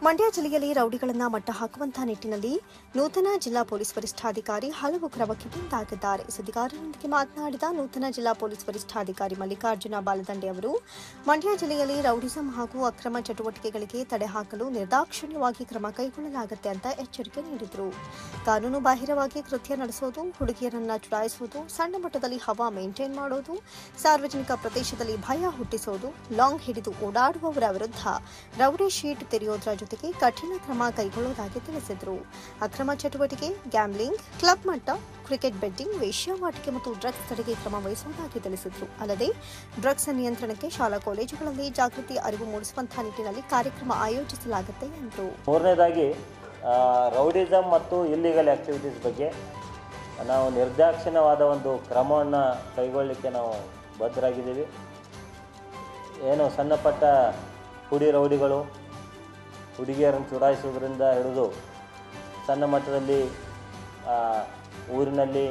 ಮಂಡ್ಯ ಜಿಲ್ಲೆಯಲ್ಲಿ ರೌಡಿಗಳನ್ನು ಮಟ್ಟ ಹಾಕುವಂತಹ ನಿಟ್ಟಿನಲ್ಲಿ ನೂತನ ಜಿಲ್ಲಾ ಪೊಲೀಸ್ ವರಿಷ್ಠಾಧಿಕಾರಿ ಹಲವು ಕ್ರಮಕ್ಕೆ ಮುಂದಾಗಿದ್ದಾರೆ. ಸುದ್ದಿಗಾರರೊಂದಿಗೆ ಮಾತನಾಡಿದ ನೂತನ ಜಿಲ್ಲಾ ಪೊಲೀಸ್ ವರಿಷ್ಠಾಧಿಕಾರಿ ಮಲ್ಲಿಕಾರ್ಜುನ ಬಾಲದಂಡೆ ಅವರು, ಮಂಡ್ಯ ಜಿಲ್ಲೆಯಲ್ಲಿ ರೌಡಿಸಂ ಹಾಗೂ ಅಕ್ರಮ ಚಟುವಟಿಕೆಗಳಿಗೆ ತಡೆ ಹಾಕಲು ನಿರ್ದಾಕ್ಷಿಣ್ಯವಾಗಿ ಕ್ರಮ ಕೈಗೊಳ್ಳಲಾಗುತ್ತೆ ಅಂತ ಎಚ್ಚರಿಕೆ ನೀಡಿದರು. ಕಾನೂನು ಬಾಹಿರವಾಗಿ ಕೃತ್ಯ ನಡೆಸೋದು, ಹುಡುಗಿಯರನ್ನ ಚುಡಾಯಿಸುವುದು, ಸಣ್ಣ ಮಟ್ಟದಲ್ಲಿ ಹವಾ ಮೇಂಟೈನ್ ಮಾಡೋದು, ಸಾರ್ವಜನಿಕ ಪ್ರದೇಶದಲ್ಲಿ ಭಯ ಹುಟ್ಟಿಸೋದು, ಲಾಂಗ್ ಹಿಡಿದು ಓಡಾಡುವವರ ವಿರುದ್ಧ ರೌಡಿ ಶೀಟ್ ತೆರೆಯೋದರ ಜೊತೆಗೆ ಕಠಿಣ ಕ್ರಮ ಕೈಗೊಳ್ಳುವುದಾಗಿ ತಿಳಿಸಿದರು. ಅಕ್ರಮ ಚಟುವಟಿಕೆ, ಗ್ಯಾಮ್ಲಿಂಗ್, ಕ್ಲಬ್ ಮಟ್ಟ, ಕ್ರಿಕೆಟ್ ಬೆಟ್ಟಿಂಗ್, ವೇಶ್ಯಾವಾಟಿಕೆ ಮತ್ತು ಡ್ರಗ್ಸ್ ತಡೆಗೆ ಕ್ರಮ ವಹಿಸುವುದಾಗಿ ತಿಳಿಸಿದರು. ಅಲ್ಲದೆ ಡ್ರಗ್ಸ್ ನಿಯಂತ್ರಣಕ್ಕೆ ಶಾಲಾ ಕಾಲೇಜುಗಳಲ್ಲಿ ಜಾಗೃತಿ ಅರಿವು ಮೂಡಿಸುವಂತಹ ನಿಟ್ಟಿನಲ್ಲಿ ಕಾರ್ಯಕ್ರಮ ಆಯೋಜಿಸಲಾಗುತ್ತೆ ಎಂದರು. ಮೂರನೇದಾಗಿ ರೌಡಿಸಮ್ ಮತ್ತು ಇಲ್ಲಿಗಲ್ ಆಕ್ಟಿವಿಟೀಸ್ ಬಗ್ಗೆ ನಾವು ನಿರ್ದಾಕ್ಷಿಣ್ಯವಾದ ಒಂದು ಕ್ರಮವನ್ನು ಕೈಗೊಳ್ಳಲಿಕ್ಕೆ ನಾವು ಬದ್ಧರಾಗಿದ್ದೀವಿ. ಏನು ಸಣ್ಣಪಟ್ಟ ಪುಡಿ ರೌಡಿಗಳು ಹುಡುಗಿಯರನ್ನು ಚುಡಾಯಿಸೋದ್ರಿಂದ ಹಿಡಿದು ಸಣ್ಣ ಮಟ್ಟದಲ್ಲಿ ಊರಿನಲ್ಲಿ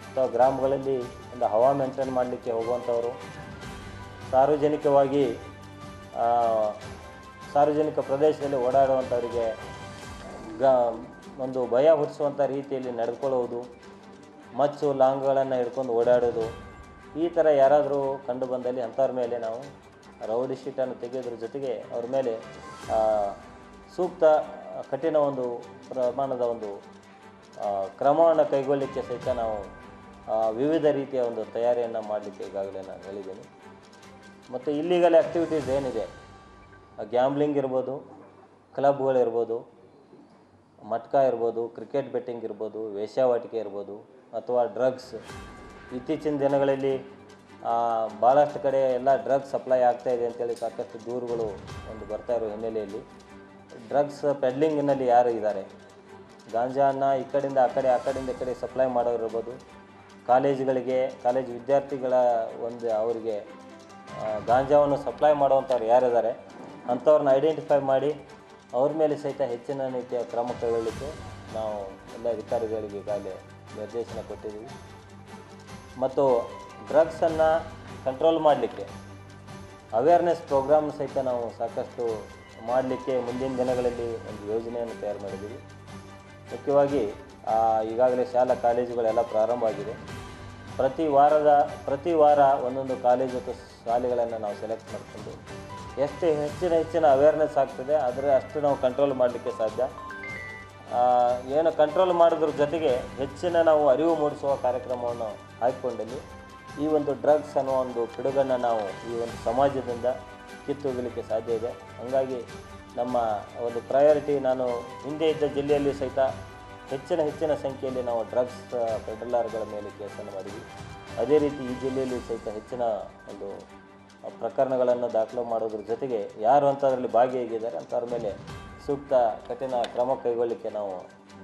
ಅಥವಾ ಗ್ರಾಮಗಳಲ್ಲಿ ಒಂದು ಹವಾ ಮೇಂಟೈನ್ ಮಾಡಲಿಕ್ಕೆ ಹೋಗುವಂಥವರು, ಸಾರ್ವಜನಿಕವಾಗಿ ಸಾರ್ವಜನಿಕ ಪ್ರದೇಶದಲ್ಲಿ ಓಡಾಡುವಂಥವರಿಗೆ ಒಂದು ಭಯ ಹುಟ್ಟಿಸುವಂಥ ರೀತಿಯಲ್ಲಿ ನಡೆದುಕೊಳ್ಳುವುದು, ಮಚ್ಚು ಲಾಂಗ್ಗಳನ್ನು ಹಿಡ್ಕೊಂಡು ಓಡಾಡೋದು, ಈ ಥರ ಯಾರಾದರೂ ಕಂಡು ಬಂದಲ್ಲಿ ಅಂಥವ್ರ ಮೇಲೆ ನಾವು ರೌಡಿ ಶೀಟನ್ನು ತೆಗೆಯೋದ್ರ ಜೊತೆಗೆ ಅವ್ರ ಮೇಲೆ ಸೂಕ್ತ ಕಠಿಣ ಒಂದು ಪ್ರಮಾಣದ ಒಂದು ಕ್ರಮವನ್ನು ಕೈಗೊಳ್ಳಲಿಕ್ಕೆ ಸಹಿತ ನಾವು ವಿವಿಧ ರೀತಿಯ ಒಂದು ತಯಾರಿಯನ್ನು ಮಾಡಲಿಕ್ಕೆ ಈಗಾಗಲೇ ನಾನು ಹೇಳಿದ್ದೀನಿ. ಮತ್ತು ಇಲ್ಲಿಗಲ್ ಆ್ಯಕ್ಟಿವಿಟೀಸ್ ಏನಿದೆ, ಗ್ಯಾಮ್ಲಿಂಗ್ ಇರ್ಬೋದು, ಕ್ಲಬ್ಗಳಿರ್ಬೋದು, ಮಟ್ಕ ಇರ್ಬೋದು, ಕ್ರಿಕೆಟ್ ಬೆಟ್ಟಿಂಗ್ ಇರ್ಬೋದು, ವೇಶ್ಯಾವಾಟಿಕೆ ಇರ್ಬೋದು, ಅಥವಾ ಡ್ರಗ್ಸ್. ಇತ್ತೀಚಿನ ದಿನಗಳಲ್ಲಿ ಭಾಳಷ್ಟು ಕಡೆ ಎಲ್ಲ ಡ್ರಗ್ಸ್ ಸಪ್ಲೈ ಆಗ್ತಾಯಿದೆ ಅಂತೇಳಿ ಸಾಕಷ್ಟು ದೂರುಗಳು ಒಂದು ಬರ್ತಾ ಇರೋ ಹಿನ್ನೆಲೆಯಲ್ಲಿ ಡ್ರಗ್ಸ್ ಪೆಡ್ಲಿಂಗಿನಲ್ಲಿ ಯಾರು ಇದ್ದಾರೆ, ಗಾಂಜಾನ ಈ ಕಡೆಯಿಂದ ಆ ಕಡೆಯಿಂದ ಈ ಕಡೆ ಸಪ್ಲೈ ಮಾಡೋರಿರ್ಬೋದು, ಕಾಲೇಜುಗಳಿಗೆ ಕಾಲೇಜ್ ವಿದ್ಯಾರ್ಥಿಗಳ ಒಂದು ಅವರಿಗೆ ಗಾಂಜಾವನ್ನು ಸಪ್ಲೈ ಮಾಡುವಂಥವ್ರು ಯಾರಿದ್ದಾರೆ ಅಂಥವ್ರನ್ನ ಐಡೆಂಟಿಫೈ ಮಾಡಿ ಅವ್ರ ಮೇಲೆ ಸಹಿತ ಹೆಚ್ಚಿನ ರೀತಿಯ ಕ್ರಮ ಕೈಗೊಳ್ಳಲಿಕ್ಕೆ ನಾವು ಎಲ್ಲ ಅಧಿಕಾರಿಗಳಿಗೆ ಈಗಾಗಲೇ ನಿರ್ದೇಶನ ಕೊಟ್ಟಿದ್ದೀವಿ. ಮತ್ತು ಡ್ರಗ್ಸನ್ನು ಕಂಟ್ರೋಲ್ ಮಾಡಲಿಕ್ಕೆ ಅವೇರ್ನೆಸ್ ಪ್ರೋಗ್ರಾಮ್ ಸಹಿತ ನಾವು ಸಾಕಷ್ಟು ಮಾಡಲಿಕ್ಕೆ ಮುಂದಿನ ದಿನಗಳಲ್ಲಿ ಒಂದು ಯೋಜನೆಯನ್ನು ತಯಾರು ಮಾಡಿದ್ದೀವಿ. ಮುಖ್ಯವಾಗಿ ಈಗಾಗಲೇ ಶಾಲಾ ಕಾಲೇಜುಗಳೆಲ್ಲ ಪ್ರಾರಂಭ ಆಗಿದೆ. ಪ್ರತಿ ವಾರ ಒಂದೊಂದು ಕಾಲೇಜು ಅಥವಾ ಶಾಲೆಗಳನ್ನು ನಾವು ಸೆಲೆಕ್ಟ್ ಮಾಡಿಕೊಂಡು ಎಷ್ಟು ಹೆಚ್ಚಿನ ಅವೇರ್ನೆಸ್ ಆಗ್ತದೆ ಆದರೆ ಅಷ್ಟು ನಾವು ಕಂಟ್ರೋಲ್ ಮಾಡಲಿಕ್ಕೆ ಸಾಧ್ಯ. ಏನು ಕಂಟ್ರೋಲ್ ಮಾಡೋದ್ರ ಜೊತೆಗೆ ಹೆಚ್ಚಿನ ನಾವು ಅರಿವು ಮೂಡಿಸುವ ಕಾರ್ಯಕ್ರಮವನ್ನು ಹಾಕಿಕೊಂಡಲ್ಲಿ ಈ ಒಂದು ಡ್ರಗ್ಸ್ ಅನ್ನೋ ಒಂದು ಪಿಡುಗನ್ನು ನಾವು ಈ ಒಂದು ಸಮಾಜದಿಂದ ಕಿತ್ತೋಗಲಿಕ್ಕೆ ಸಾಧ್ಯ ಇದೆ. ಹಾಗಾಗಿ ನಮ್ಮ ಒಂದು ಪ್ರಯಾರಿಟಿ, ನಾನು ಹಿಂದೆ ಇದ್ದ ಜಿಲ್ಲೆಯಲ್ಲಿ ಸಹಿತ ಹೆಚ್ಚಿನ ಸಂಖ್ಯೆಯಲ್ಲಿ ನಾವು ಡ್ರಗ್ಸ್ ಪೆಡ್ಲರ್ಗಳ ಮೇಲೆ ಕೇಸನ್ನು ಮಾಡಿದ್ವಿ. ಅದೇ ರೀತಿ ಈ ಜಿಲ್ಲೆಯಲ್ಲಿ ಸಹಿತ ಹೆಚ್ಚಿನ ಒಂದು ಪ್ರಕರಣಗಳನ್ನು ದಾಖಲು ಮಾಡೋದ್ರ ಜೊತೆಗೆ ಯಾರು ಅಂಥದ್ರಲ್ಲಿ ಭಾಗಿಯಾಗಿದ್ದಾರೆ ಅಂಥವ್ರ ಮೇಲೆ ಸೂಕ್ತ ಕಠಿಣ ಕ್ರಮ ಕೈಗೊಳ್ಳಲಿಕ್ಕೆ ನಾವು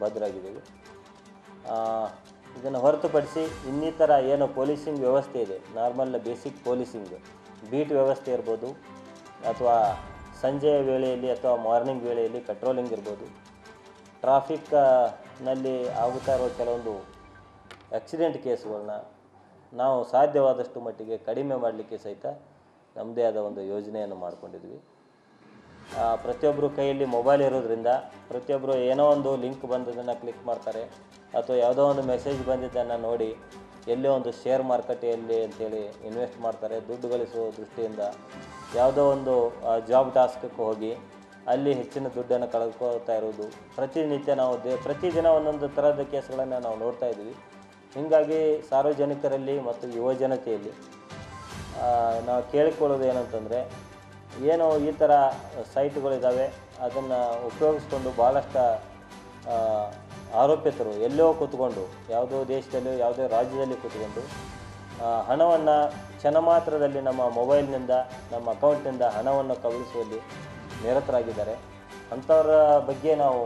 ಬದ್ಧರಾಗಿದ್ದೀವಿ. ಇದನ್ನು ಹೊರತುಪಡಿಸಿ ಇನ್ನಿತರ ಏನು ಪೊಲೀಸಿಂಗ್ ವ್ಯವಸ್ಥೆ ಇದೆ, ನಾರ್ಮಲ್ ಬೇಸಿಕ್ ಪೊಲೀಸಿಂಗ್, ಬೀಟ್ ವ್ಯವಸ್ಥೆ ಇರ್ಬೋದು, ಅಥವಾ ಸಂಜೆಯ ವೇಳೆಯಲ್ಲಿ ಅಥವಾ ಮಾರ್ನಿಂಗ್ ವೇಳೆಯಲ್ಲಿ ಪೆಟ್ರೋಲಿಂಗ್ ಇರ್ಬೋದು, ಟ್ರಾಫಿಕ್ನಲ್ಲಿ ಆಗುತ್ತಾ ಇರೋ ಕೆಲವೊಂದು ಆಕ್ಸಿಡೆಂಟ್ ಕೇಸ್ಗಳನ್ನ ನಾವು ಸಾಧ್ಯವಾದಷ್ಟು ಮಟ್ಟಿಗೆ ಕಡಿಮೆ ಮಾಡಲಿಕ್ಕೆ ಸಹಿತ ನಮ್ಮದೇ ಆದ ಒಂದು ಯೋಜನೆಯನ್ನು ಮಾಡಿಕೊಂಡಿದ್ವಿ. ಪ್ರತಿಯೊಬ್ಬರು ಕೈಯಲ್ಲಿ ಮೊಬೈಲ್ ಇರೋದ್ರಿಂದ ಪ್ರತಿಯೊಬ್ಬರು ಏನೋ ಒಂದು ಲಿಂಕ್ ಬಂದದನ್ನು ಕ್ಲಿಕ್ ಮಾಡ್ತಾರೆ, ಅಥವಾ ಯಾವುದೋ ಒಂದು ಮೆಸೇಜ್ ಬಂದಿದ್ದನ್ನು ನೋಡಿ ಎಲ್ಲೋ ಒಂದು ಶೇರ್ ಮಾರುಕಟ್ಟೆಯಲ್ಲಿ ಅಂಥೇಳಿ ಇನ್ವೆಸ್ಟ್ ಮಾಡ್ತಾರೆ. ದುಡ್ಡು ಗಳಿಸುವ ದೃಷ್ಟಿಯಿಂದ ಯಾವುದೋ ಒಂದು ಜಾಬ್ ಟಾಸ್ಕಕ್ಕೆ ಹೋಗಿ ಅಲ್ಲಿ ಹೆಚ್ಚಿನ ದುಡ್ಡನ್ನು ಕಳೆದುಕೊಳ್ತಾ ಇರೋದು ಪ್ರತಿನಿತ್ಯ ನಾವು ಪ್ರತಿದಿನ ಒಂದೊಂದು ಥರದ ಕೇಸ್ಗಳನ್ನು ನಾವು ನೋಡ್ತಾ ಇದ್ದೀವಿ. ಹೀಗಾಗಿ ಸಾರ್ವಜನಿಕರಲ್ಲಿ ಮತ್ತು ಯುವ ಜನತೆಯಲ್ಲಿ ನಾವು ಕೇಳಿಕೊಳ್ಳೋದು ಏನಂತಂದರೆ, ಏನು ಈ ಥರ ಸೈಟ್ಗಳಿದ್ದಾವೆ ಅದನ್ನು ಉಪಯೋಗಿಸ್ಕೊಂಡು ಭಾಳಷ್ಟು ಆರೋಪಿತರು ಎಲ್ಲೋ ಕೂತ್ಕೊಂಡು ಯಾವುದೋ ದೇಶದಲ್ಲಿ ಯಾವುದೋ ರಾಜ್ಯದಲ್ಲಿ ಕೂತ್ಕೊಂಡು ಹಣವನ್ನು ಕ್ಷಣ ಮಾತ್ರದಲ್ಲಿ ನಮ್ಮ ಮೊಬೈಲ್ನಿಂದ ನಮ್ಮ ಅಕೌಂಟ್ನಿಂದ ಹಣವನ್ನು ಕಬಳಿಸುವಲ್ಲಿ ನಿರತರಾಗಿದ್ದಾರೆ. ಅಂಥವ್ರ ಬಗ್ಗೆ ನಾವು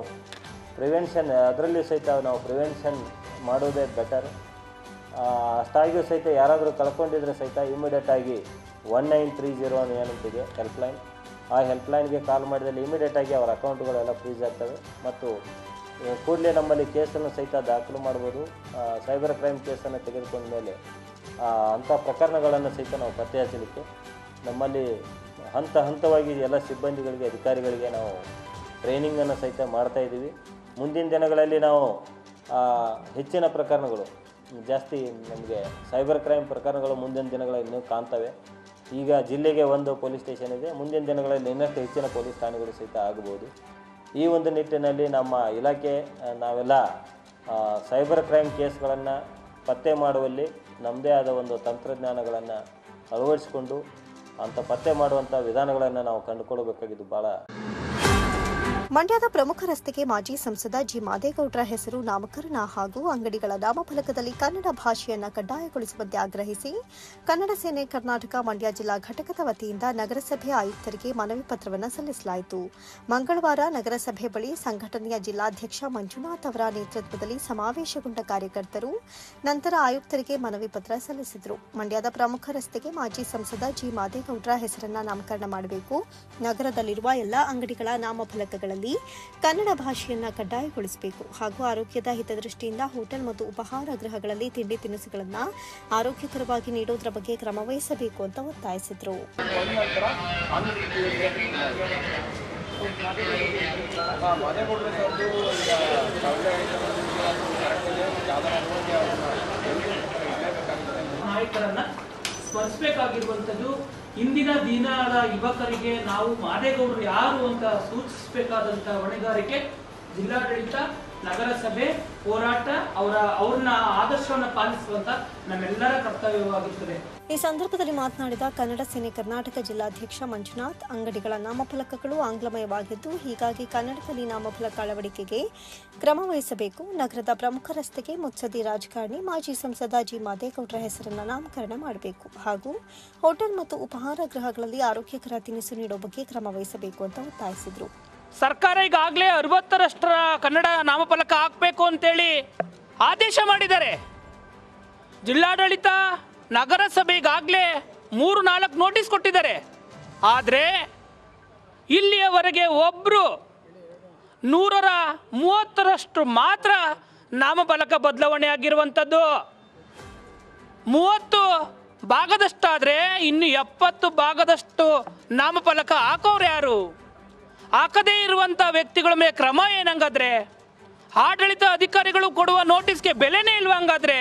ಅದರಲ್ಲಿ ಸಹಿತ ನಾವು ಪ್ರಿವೆನ್ಷನ್ ಮಾಡೋದೇ ಬೆಟರ್. ಅಷ್ಟಾಗಿಯೂ ಸಹಿತ ಯಾರಾದರೂ ಕಳ್ಕೊಂಡಿದ್ರೆ ಸಹಿತ ಇಮಿಡಿಯೇಟಾಗಿ 1930 ಏನಂತಿದೆ ಹೆಲ್ಪ್ಲೈನ್, ಆ ಹೆಲ್ಪ್ಲೈನ್ಗೆ ಕಾಲ್ ಮಾಡಿದಲ್ಲಿ ಇಮಿಡಿಯೇಟಾಗಿ ಅವರ ಅಕೌಂಟ್ಗಳೆಲ್ಲ ಫ್ರೀಸ್ ಆಗ್ತವೆ ಮತ್ತು ಕೂಡಲೇ ನಮ್ಮಲ್ಲಿ ಕೇಸನ್ನು ಸಹಿತ ದಾಖಲು ಮಾಡ್ಬೋದು. ಸೈಬರ್ ಕ್ರೈಮ್ ಕೇಸನ್ನು ತೆಗೆದುಕೊಂಡ ಮೇಲೆ ಅಂಥ ಪ್ರಕರಣಗಳನ್ನು ಸಹಿತ ನಾವು ಪತ್ತೆ ಹಚ್ಚಲಿಕ್ಕೆ ನಮ್ಮಲ್ಲಿ ಹಂತವಾಗಿ ಎಲ್ಲ ಸಿಬ್ಬಂದಿಗಳಿಗೆ, ಅಧಿಕಾರಿಗಳಿಗೆ ನಾವು ಟ್ರೈನಿಂಗನ್ನು ಸಹಿತ ಮಾಡ್ತಾಯಿದ್ದೀವಿ. ಮುಂದಿನ ದಿನಗಳಲ್ಲಿ ನಾವು ಹೆಚ್ಚಿನ ಪ್ರಕರಣಗಳು ಜಾಸ್ತಿ ನಮಗೆ ಸೈಬರ್ ಕ್ರೈಮ್ ಪ್ರಕರಣಗಳು ಮುಂದಿನ ದಿನಗಳಲ್ಲಿ ಇನ್ನೂ ಕಾಣ್ತವೆ. ಈಗ ಜಿಲ್ಲೆಗೆ ಒಂದು ಪೊಲೀಸ್ ಸ್ಟೇಷನ್ ಇದೆ, ಮುಂದಿನ ದಿನಗಳಲ್ಲಿ ಇನ್ನಷ್ಟು ಹೆಚ್ಚಿನ ಪೊಲೀಸ್ ಠಾಣೆಗಳು ಸಹಿತ ಆಗಬಹುದು. ಈ ಒಂದು ನಿಟ್ಟಿನಲ್ಲಿ ನಮ್ಮ ಇಲಾಖೆ ನಾವೆಲ್ಲ ಸೈಬರ್ ಕ್ರೈಮ್ ಕೇಸ್ಗಳನ್ನು ಪತ್ತೆ ಮಾಡುವಲ್ಲಿ ನಮ್ಮದೇ ಆದ ಒಂದು ತಂತ್ರಜ್ಞಾನಗಳನ್ನು ಅಳವಡಿಸಿಕೊಂಡು ಅಂಥ ಪತ್ತೆ ಮಾಡುವಂಥ ವಿಧಾನಗಳನ್ನು ನಾವು ಕಂಡುಕೊಳ್ಳಬೇಕಾಗಿದ್ದು ಭಾಳ. ಮಂಡ್ಯದ ಪ್ರಮುಖ ರಸ್ತೆಗೆ ಮಾಜಿ ಸಂಸದ ಜಿ ಮಾದೇಗೌಡರ ಹೆಸರು ನಾಮಕರಣ ಹಾಗೂ ಅಂಗಡಿಗಳ ನಾಮಫಲಕದಲ್ಲಿ ಕನ್ನಡ ಭಾಷೆಯನ್ನು ಕಡ್ಡಾಯಗೊಳಿಸುವಂತೆ ಆಗ್ರಹಿಸಿ ಕನ್ನಡ ಸೇನೆ ಕರ್ನಾಟಕ ಮಂಡ್ಯ ಜಿಲ್ಲಾ ಘಟಕದ ವತಿಯಿಂದ ನಗರಸಭೆ ಆಯುಕ್ತರಿಗೆ ಮನವಿ ಪತ್ರವನ್ನು ಸಲ್ಲಿಸಲಾಯಿತು. ಮಂಗಳವಾರ ನಗರಸಭೆ ಬಳಿ ಸಂಘಟನೆಯ ಜಿಲ್ಲಾಧ್ಯಕ್ಷ ಮಂಜುನಾಥ್ ಅವರ ನೇತೃತ್ವದಲ್ಲಿ ಸಮಾವೇಶಗೊಂಡ ಕಾರ್ಯಕರ್ತರು ನಂತರ ಆಯುಕ್ತರಿಗೆ ಮನವಿ ಪತ್ರ ಸಲ್ಲಿಸಿದರು. ಮಂಡ್ಯದ ಪ್ರಮುಖ ರಸ್ತೆಗೆ ಮಾಜಿ ಸಂಸದ ಜಿ ಮಾದೇಗೌಡರ ಹೆಸರನ್ನು ನಾಮಕರಣ ಮಾಡಬೇಕು, ನಗರದಲ್ಲಿರುವ ಎಲ್ಲಾ ಅಂಗಡಿಗಳ ನಾಮಫಲಕಗಳಲ್ಲಿ ಕನ್ನಡ ಭಾಷೆಯನ್ನು ಕಡ್ಡಾಯಗೊಳಿಸಬೇಕು ಹಾಗೂ ಆರೋಗ್ಯದ ಹಿತದೃಷ್ಟಿಯಿಂದ ಹೋಟೆಲ್ ಮತ್ತು ಉಪಹಾರ ಗೃಹಗಳಲ್ಲಿ ತಿಂಡಿ ತಿನಿಸುಗಳನ್ನು ಆರೋಗ್ಯಕರವಾಗಿ ನೀಡುವುದರ ಬಗ್ಗೆ ಕ್ರಮ ವಹಿಸಬೇಕು ಅಂತ ಒತ್ತಾಯಿಸಿದರು. ನಾಯಕರನ್ನ ಸ್ಮರಿಸಬೇಕಾಗಿರುವಂತದ್ದು ಇಂದಿನ ದಿನದ ಯುವಕರಿಗೆ ನಾವು ಮಾದೇಗೌಡರು ಯಾರು ಅಂತ ಸೂಚಿಸಬೇಕಾದಂತ ಹೊಣೆಗಾರಿಕೆ ಜಿಲ್ಲಾಡಳಿತ, ನಗರಸಭೆ, ಹೋರಾಟ ಅವ್ರನ್ನ ಆದರ್ಶವನ್ನು ಪಾಲಿಸುವಂತ ನಮ್ಮೆಲ್ಲರ ಕರ್ತವ್ಯವಾಗಿರುತ್ತದೆ. ಈ ಸಂದರ್ಭದಲ್ಲಿ ಮಾತನಾಡಿದ ಕನ್ನಡ ಸೇನೆ ಕರ್ನಾಟಕ ಜಿಲ್ಲಾಧ್ಯಕ್ಷ ಮಂಜುನಾಥ್, ಅಂಗಡಿಗಳ ನಾಮಫಲಕಗಳು ಆಂಗ್ಲಮಯವಾಗಿದ್ದು ಹೀಗಾಗಿ ಕನ್ನಡದಲ್ಲಿ ನಾಮಫಲಕ ಅಳವಡಿಕೆಗೆ ಕ್ರಮ ವಹಿಸಬೇಕು. ನಗರದ ಪ್ರಮುಖ ರಸ್ತೆಗೆ ಮುತ್ಸದಿ ರಾಜಕಾರಣಿ ಮಾಜಿ ಸಂಸದ ಜಿ ಮಾದೇಗೌಡರ ಹೆಸರನ್ನು ನಾಮಕರಣ ಮಾಡಬೇಕು ಹಾಗೂ ಹೋಟೆಲ್ ಮತ್ತು ಉಪಹಾರ ಗೃಹಗಳಲ್ಲಿ ಆರೋಗ್ಯಕರ ತಿನಿಸು ನೀಡುವ ಬಗ್ಗೆ ಕ್ರಮ ವಹಿಸಬೇಕು ಅಂತ ಒತ್ತಾಯಿಸಿದರು. ಸರ್ಕಾರ ಈಗಾಗಲೇ 60ರಷ್ಟರ ಕನ್ನಡ ನಾಮಫಲಕ ಹಾಕಬೇಕು ಅಂತೇಳಿ ಆದೇಶ ಮಾಡಿದ್ದಾರೆ. ಜಿಲ್ಲಾಡಳಿತ, ನಗರಸಭೆ ಈಗಾಗಲೇ 3-4 ನೋಟಿಸ್ ಕೊಟ್ಟಿದ್ದಾರೆ. ಆದರೆ ಇಲ್ಲಿಯವರೆಗೆ ಒಬ್ಬರು 130ರಷ್ಟು ಮಾತ್ರ ನಾಮಫಲಕ ಬದಲಾವಣೆ ಆಗಿರುವಂಥದ್ದು. 30 ಭಾಗದಷ್ಟಾದರೆ ಇನ್ನು 70 ಭಾಗದಷ್ಟು ನಾಮಫಲಕ ಹಾಕೋರು ಯಾರು? ಹಾಕದೇ ಇರುವಂಥ ವ್ಯಕ್ತಿಗಳ ಮೇಲೆ ಕ್ರಮ ಏನಂಗಾದ್ರೆ? ಆಡಳಿತ ಅಧಿಕಾರಿಗಳು ಕೊಡುವ ನೋಟಿಸ್ಗೆ ಬೆಲೆನೇ ಇಲ್ವ ಹಂಗಾದ್ರೆ?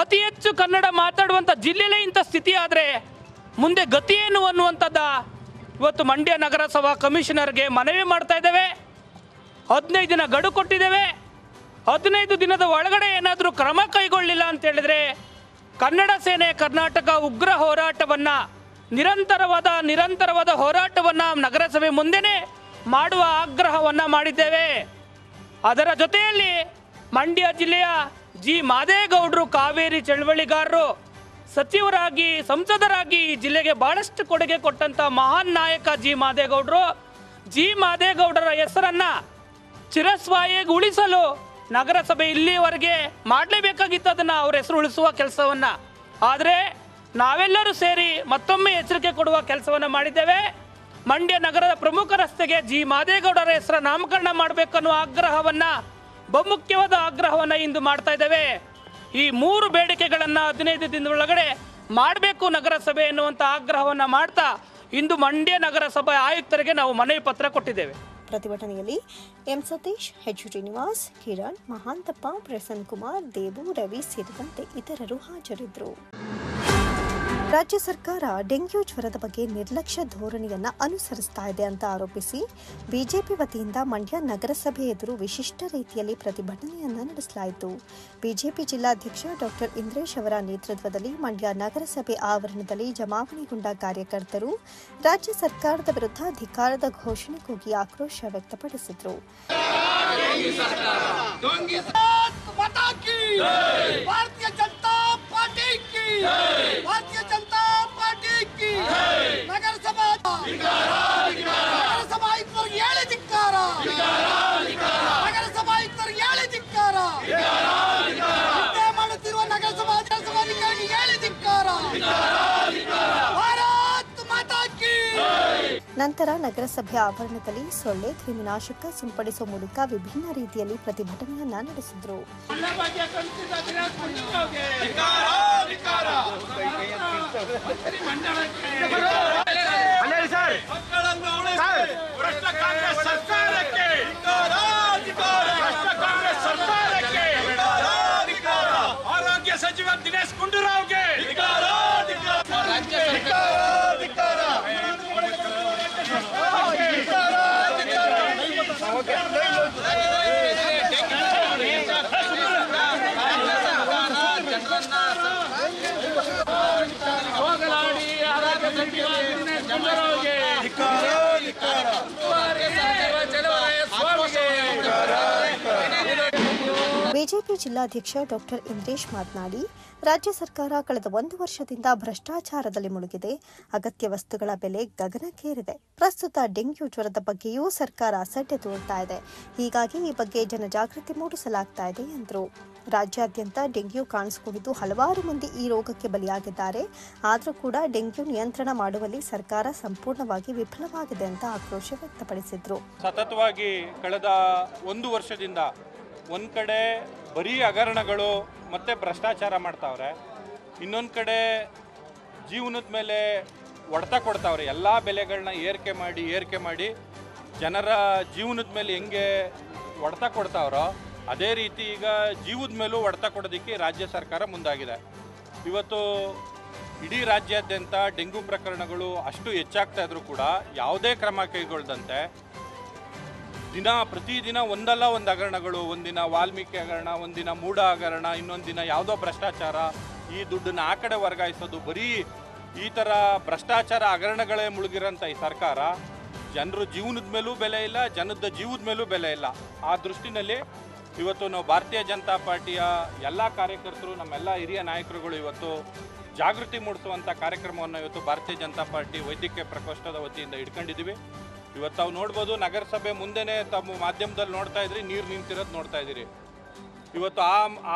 ಅತಿ ಹೆಚ್ಚು ಕನ್ನಡ ಮಾತಾಡುವಂಥ ಜಿಲ್ಲೆಯಲ್ಲೇ ಇಂಥ ಸ್ಥಿತಿ ಆದರೆ ಮುಂದೆ ಗತಿ ಏನು ಅನ್ನುವಂಥದ್ದು ಇವತ್ತು ಮಂಡ್ಯ ನಗರಸಭಾ ಕಮಿಷನರ್ಗೆ ಮನವಿ ಮಾಡ್ತಾ ಇದ್ದೇವೆ. 15 ದಿನ ಗಡುವು ಕೊಟ್ಟಿದ್ದೇವೆ. 15 ದಿನದ ಒಳಗಡೆ ಏನಾದರೂ ಕ್ರಮ ಕೈಗೊಳ್ಳಿಲ್ಲ ಅಂತ ಹೇಳಿದ್ರೆ ಕನ್ನಡ ಸೇನೆ ಕರ್ನಾಟಕ ಉಗ್ರ ಹೋರಾಟವನ್ನು ನಿರಂತರವಾದ ಹೋರಾಟವನ್ನು ನಗರಸಭೆ ಮುಂದೆನೇ ಮಾಡುವ ಆಗ್ರಹವನ್ನು ಮಾಡಿದ್ದೇವೆ. ಅದರ ಜೊತೆಯಲ್ಲಿ ಮಂಡ್ಯ ಜಿಲ್ಲೆಯ ಜಿ ಮಾದೇಗೌಡರು ಕಾವೇರಿ ಚಳವಳಿಗಾರರು, ಸಚಿವರಾಗಿ, ಸಂಸದರಾಗಿ ಈ ಜಿಲ್ಲೆಗೆ ಬಹಳಷ್ಟು ಕೊಡುಗೆ ಕೊಟ್ಟಂಥ ಮಹಾನ್ ನಾಯಕ ಜಿ ಮಾದೇಗೌಡರ ಹೆಸರನ್ನು ಚಿರಸ್ವಾಯಿಗೆ ಉಳಿಸಲು ನಗರಸಭೆ ಇಲ್ಲಿಯವರೆಗೆ ಮಾಡಲೇಬೇಕಾಗಿತ್ತು ಅದನ್ನು, ಅವ್ರ ಹೆಸರು ಉಳಿಸುವ ಕೆಲಸವನ್ನು. ಆದರೆ ನಾವೆಲ್ಲರೂ ಸೇರಿ ಮತ್ತೊಮ್ಮೆ ಎಚ್ಚರಿಕೆ ಕೊಡುವ ಕೆಲಸವನ್ನು ಮಾಡಿದ್ದೇವೆ. ಮಂಡ್ಯ ನಗರದ ಪ್ರಮುಖ ರಸ್ತೆಗೆ ಜಿ ಮಾದೇಗೌಡರ ಹೆಸರ ನಾಮಕರಣ ಮಾಡಬೇಕನ್ನೋ ಆಗ್ರಹವನ್ನು, ಬಹುಮುಖ್ಯವಾದ ಆಗ್ರಹವನ್ನು ಇಂದು ಮಾಡ್ತಾ ಇದ್ದೇವೆ. ಈ 3 ಬೇಡಿಕೆಗಳನ್ನು 15 ದಿನದೊಳಗಡೆ ಮಾಡಬೇಕು ನಗರಸಭೆ ಎನ್ನುವಂಥ ಆಗ್ರಹವನ್ನು ಮಾಡ್ತಾ ಇಂದು ಮಂಡ್ಯ ನಗರಸಭೆ ಆಯುಕ್ತರಿಗೆ ನಾವು ಮನವಿ ಪತ್ರ ಕೊಟ್ಟಿದ್ದೇವೆ. ಪ್ರತಿಭಟನೆಯಲ್ಲಿ ಎಂ ಸತೀಶ್, ಎಚ್ ಶ್ರೀನಿವಾಸ್, ಕಿರಣ್, ಮಹಾಂತಪ್ಪ, ಪ್ರಸನ್ನ ಕುಮಾರ್, ದೇವು, ರವಿ ಸೇರಿದಂತೆ ಇತರರು ಹಾಜರಿದ್ದರು. ರಾಜ್ಯ ಸರ್ಕಾರ ಡೆಂಗ್ಯೂ ಜ್ವರದ ಬಗ್ಗೆ ನಿರ್ಲಕ್ಷ್ಯ ಧೋರಣೆಯನ್ನು ಅನುಸರಿಸ್ತಾ ಇದೆ ಅಂತ ಆರೋಪಿಸಿ ಬಿಜೆಪಿ ವತಿಯಿಂದ ಮಂಡ್ಯ ನಗರಸಭೆ ಎದುರು ವಿಶಿಷ್ಟ ರೀತಿಯಲ್ಲಿ ಪ್ರತಿಭಟನೆಯನ್ನು ನಡೆಸಲಾಯಿತು. ಬಿಜೆಪಿ ಜಿಲ್ಲಾಧ್ಯಕ್ಷ ಡಾಕ್ಟರ್ ಇಂದ್ರೇಶ್ ಅವರ ನೇತೃತ್ವದಲ್ಲಿ ಮಂಡ್ಯ ನಗರಸಭೆ ಆವರಣದಲ್ಲಿ ಜಮಾವಣೆಗೊಂಡ ಕಾರ್ಯಕರ್ತರು ರಾಜ್ಯ ಸರ್ಕಾರದ ವಿರುದ್ಧ ಧಿಕ್ಕಾರದ ಘೋಷಣೆ ಕೂಗಿ ಆಕ್ರೋಶ ವ್ಯಕ್ತಪಡಿಸಿದರು. ನಂತರ ನಗರಸಭೆ ಆವರಣದಲ್ಲಿ ಸೊಳ್ಳೆ ಕ್ರಿಮಿನಾಶಕ ಸಿಂಪಡಿಸುವ ಮೂಲಕ ವಿಭಿನ್ನ ರೀತಿಯಲ್ಲಿ ಪ್ರತಿಭಟನೆಯನ್ನ ನಡೆಸಿದರು. ಸರ್ಕಾರ ಬಿಜೆಪಿ ಜಿಲ್ಲಾಧ್ಯಕ್ಷ ಡಾಕ್ಟರ್ ಇಂದ್ರೇಶ್ ಮಾತನಾಡಿ, ರಾಜ್ಯ ಸರ್ಕಾರ ಕಳೆದ 1 ವರ್ಷದಿಂದ ಭ್ರಷ್ಟಾಚಾರದಲ್ಲಿ ಮುಳುಗಿದೆ. ಅಗತ್ಯ ವಸ್ತುಗಳ ಬೆಲೆ ಗಗನಕ್ಕೇರಿದೆ. ಪ್ರಸ್ತುತ ಡೆಂಗ್ಯೂ ಜ್ವರದ ಬಗ್ಗೆಯೂ ಸರ್ಕಾರ ಅಸಡ್ಡೆ ತೋರ್ತಾ ಇದೆ. ಹೀಗಾಗಿ ಈ ಬಗ್ಗೆ ಜನಜಾಗೃತಿ ಮೂಡಿಸಲಾಗ್ತಾ ಇದೆ ಎಂದರು. ರಾಜ್ಯಾದ್ಯಂತ ಡೆಂಗ್ಯೂ ಕಾಣಿಸಿಕೊಂಡಿದ್ದು ಹಲವಾರು ಮಂದಿ ಈ ರೋಗಕ್ಕೆ ಬಲಿಯಾಗಿದ್ದಾರೆ. ಆದರೂ ಕೂಡ ಡೆಂಗ್ಯೂ ನಿಯಂತ್ರಣ ಮಾಡುವಲ್ಲಿ ಸರ್ಕಾರ ಸಂಪೂರ್ಣವಾಗಿ ವಿಫಲವಾಗಿದೆ ಅಂತ ಆಕ್ರೋಶ ವ್ಯಕ್ತಪಡಿಸಿದ್ರು. ಸತತವಾಗಿ ಕಳೆದ 1 ವರ್ಷದಿಂದ ಒಂದು ಕಡೆ ಬರೀ ಹಗರಣಗಳು ಮತ್ತು ಭ್ರಷ್ಟಾಚಾರ ಮಾಡ್ತಾವ್ರೆ, ಇನ್ನೊಂದು ಕಡೆ ಜೀವನದ ಮೇಲೆ ಹೊಡೆತ ಕೊಡ್ತಾವ್ರೆ. ಎಲ್ಲ ಬೆಲೆಗಳನ್ನ ಏರಿಕೆ ಮಾಡಿ ಜನರ ಜೀವನದ ಮೇಲೆ ಹೆಂಗೆ ಹೊಡೆತ ಕೊಡ್ತಾವ್ರೋ ಅದೇ ರೀತಿ ಈಗ ಜೀವದ ಮೇಲೂ ಹೊಡೆತ ಕೊಡೋದಕ್ಕೆ ರಾಜ್ಯ ಸರ್ಕಾರ ಮುಂದಾಗಿದೆ. ಇವತ್ತು ಇಡೀ ರಾಜ್ಯಾದ್ಯಂತ ಡೆಂಗ್ಯೂ ಪ್ರಕರಣಗಳು ಅಷ್ಟು ಹೆಚ್ಚಾಗ್ತಾ ಇದ್ರೂ ಕೂಡ ಯಾವುದೇ ಕ್ರಮ ಕೈಗೊಳ್ಳದಂತೆ ಪ್ರತಿದಿನ ಒಂದಲ್ಲ ಒಂದು ಹಗರಣಗಳು, ಒಂದಿನ ವಾಲ್ಮೀಕಿ ಹಗರಣ, ಒಂದಿನ ಮೂಢ ಹಗರಣ, ಇನ್ನೊಂದು ದಿನ ಯಾವುದೋ ಭ್ರಷ್ಟಾಚಾರ, ಈ ದುಡ್ಡನ್ನು ಆ ಕಡೆ ವರ್ಗಾಯಿಸೋದು, ಬರೀ ಈ ಥರ ಭ್ರಷ್ಟಾಚಾರ ಹಗರಣಗಳೇ ಮುಳುಗಿರೋಂಥ ಈ ಸರ್ಕಾರ ಜನರ ಜೀವನದ ಮೇಲೂ ಬೆಲೆ ಇಲ್ಲ, ಜನದ ಜೀವದ ಮೇಲೂ ಬೆಲೆ ಇಲ್ಲ. ಆ ದೃಷ್ಟಿನಲ್ಲಿ ಇವತ್ತು ನಾವು ಭಾರತೀಯ ಜನತಾ ಪಾರ್ಟಿಯ ಎಲ್ಲ ಕಾರ್ಯಕರ್ತರು, ನಮ್ಮೆಲ್ಲ ಹಿರಿಯ ನಾಯಕರುಗಳು ಇವತ್ತು ಜಾಗೃತಿ ಮೂಡಿಸುವಂಥ ಕಾರ್ಯಕ್ರಮವನ್ನು ಇವತ್ತು ಭಾರತೀಯ ಜನತಾ ಪಾರ್ಟಿ ವೈದ್ಯಕೀಯ ಪ್ರಕೋಷ್ಠದ ವತಿಯಿಂದ ಇಟ್ಕೊಂಡಿದ್ದೀವಿ. ಇವತ್ತು ತಾವು ನೋಡ್ಬೋದು, ನಗರಸಭೆ ಮುಂದೆನೇ ತಮ್ಮ ಮಾಧ್ಯಮದಲ್ಲಿ ನೋಡ್ತಾ ಇದ್ರಿ, ನೀರು ನಿಂತಿರೋದು ನೋಡ್ತಾ ಇದ್ದೀರಿ. ಇವತ್ತು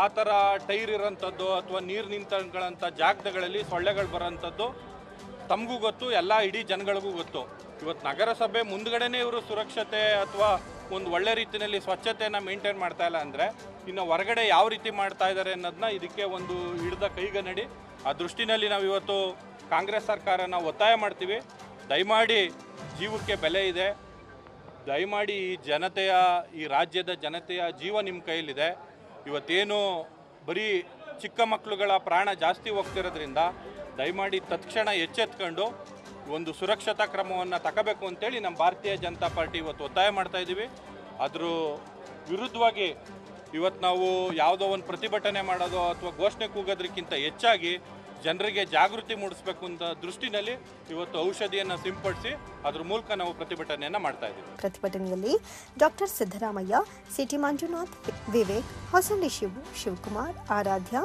ಆ ಥರ ಟೈರ್ ಇರೋಂಥದ್ದು ಅಥವಾ ನೀರು ನಿಂತಂಥ ಜಾಗಗಳಲ್ಲಿ ಸೊಳ್ಳೆಗಳು ಬರೋಂಥದ್ದು ತಮಗೂ ಗೊತ್ತು, ಎಲ್ಲ ಇಡೀ ಜನಗಳಿಗೂ ಗೊತ್ತು. ಇವತ್ತು ನಗರಸಭೆ ಮುಂದ್ಗಡೆನೇ ಇವರು ಸುರಕ್ಷತೆ ಅಥವಾ ಒಂದು ಒಳ್ಳೆ ರೀತಿಯಲ್ಲಿ ಸ್ವಚ್ಛತೆಯನ್ನು ಮೇಂಟೈನ್ ಮಾಡ್ತಾ ಇಲ್ಲ ಅಂದರೆ ಇನ್ನು ಹೊರಗಡೆ ಯಾವ ರೀತಿ ಮಾಡ್ತಾ ಇದ್ದಾರೆ ಅನ್ನೋದನ್ನ ಇದಕ್ಕೆ ಒಂದು ಹಿಡಿದ ಕೈಗನ್ನಡಿ. ಆ ದೃಷ್ಟಿನಲ್ಲಿ ನಾವು ಇವತ್ತು ಕಾಂಗ್ರೆಸ್ ಸರ್ಕಾರನ ಒತ್ತಾಯ ಮಾಡ್ತೀವಿ, ದಯಮಾಡಿ ಜೀವಕ್ಕೆ ಬೆಲೆ ಇದೆ, ದಯಮಾಡಿ ಈ ರಾಜ್ಯದ ಜನತೆಯ ಜೀವ ನಿಮ್ಮ ಕೈಯಲ್ಲಿದೆ. ಇವತ್ತೇನು ಬರೀ ಚಿಕ್ಕ ಮಕ್ಕಳುಗಳ ಪ್ರಾಣ ಜಾಸ್ತಿ ಹೋಗ್ತಿರೋದ್ರಿಂದ ದಯಮಾಡಿ ತತ್ಕ್ಷಣ ಎಚ್ಚೆತ್ಕೊಂಡು ಒಂದು ಸುರಕ್ಷತಾ ಕ್ರಮವನ್ನು ತಗೋಬೇಕು ಅಂತೇಳಿ ನಮ್ಮ ಭಾರತೀಯ ಜನತಾ ಪಾರ್ಟಿ ಇವತ್ತು ಒತ್ತಾಯ ಮಾಡ್ತಾ ಇದ್ದೀವಿ. ಅದ್ರ ವಿರುದ್ಧವಾಗಿ ಇವತ್ತು ನಾವು ಯಾವುದೋ ಒಂದು ಪ್ರತಿಭಟನೆ ಮಾಡೋದು ಅಥವಾ ಘೋಷಣೆ ಕೂಗೋದ್ರಕ್ಕಿಂತ ಹೆಚ್ಚಾಗಿ ಜನರಿಗೆ ಜಾಗೃತಿ ಮೂಡಿಸಬೇಕು ಅಂತ ದೃಷ್ಟಿನಲ್ಲಿ ಇವತ್ತು ಔಷಧಿಯನ್ನು ಸಿಂಪಡಿಸಿ ಅದ್ರ ಮೂಲಕ ನಾವು ಪ್ರತಿಭಟನೆಯನ್ನು ಮಾಡ್ತಾ ಇದ್ದೀವಿ. ಪ್ರತಿಭಟನೆಯಲ್ಲಿ ಡಾಕ್ಟರ್ ಸಿದ್ದರಾಮಯ್ಯ, ಸಿಟಿ ಮಂಜುನಾಥ್, ವಿವೇಕ್, ಹೊಸಳ್ಳಿ ಶಿವಕುಮಾರ್, ಆರಾಧ್ಯ,